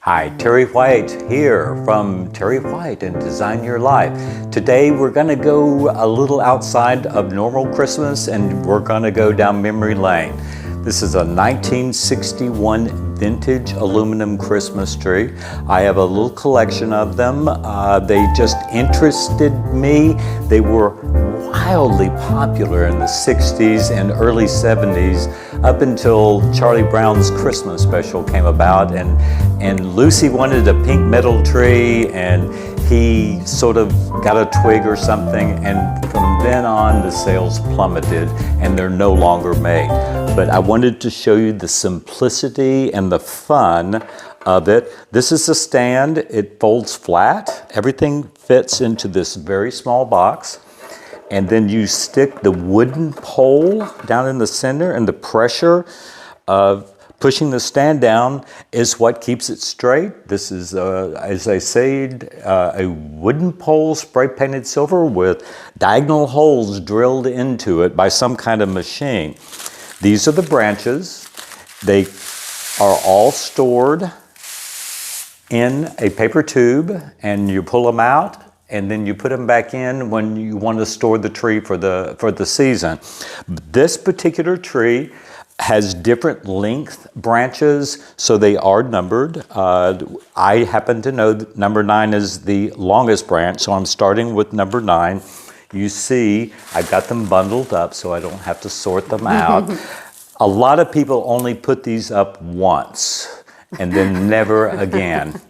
Hi, Terry White here from Terry White and Design Your Life. Today we're going to go a little outside of normal Christmas and we're going to go down memory lane. This is a 1961 vintage aluminum Christmas tree. I have a little collection of them. They just interested me. They were wildly popular in the 60s and early 70s up until Charlie Brown's Christmas special came about, and Lucy wanted a pink metal tree and he sort of got a twig or something, and from then on the sales plummeted and they're no longer made. But I wanted to show you the simplicity and the fun of it. This is a stand. It folds flat. Everything fits into this very small box. And then you stick the wooden pole down in the center, and the pressure of pushing the stand down is what keeps it straight. This is, as I said, a wooden pole spray painted silver with diagonal holes drilled into it by some kind of machine. These are the branches. They are all stored in a paper tube, and you pull them out and then you put them back in when you want to store the tree for the season. This particular tree has different length branches, so they are numbered. I happen to know that number 9 is the longest branch, so I'm starting with number 9. You see, I got them bundled up so I don't have to sort them out. A lot of people only put these up once and then never again.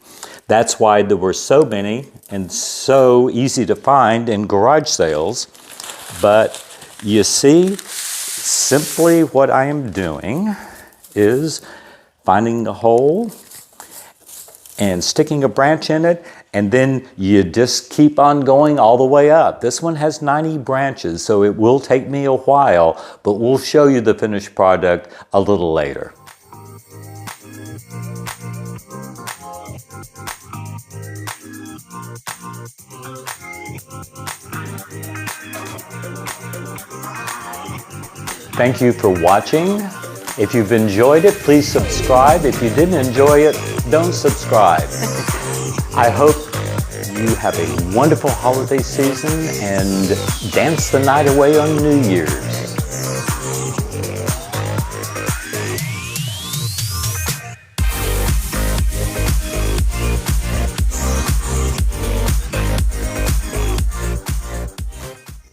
That's why there were so many and so easy to find in garage sales. But you see, simply what I am doing is finding a hole and sticking a branch in it, and then you just keep on going all the way up. This one has 90 branches, so it will take me a while, but we'll show you the finished product a little later. Thank you for watching. If you've enjoyed it, please subscribe. If you didn't enjoy it, don't subscribe. I hope you have a wonderful holiday season and dance the night away on New Year's.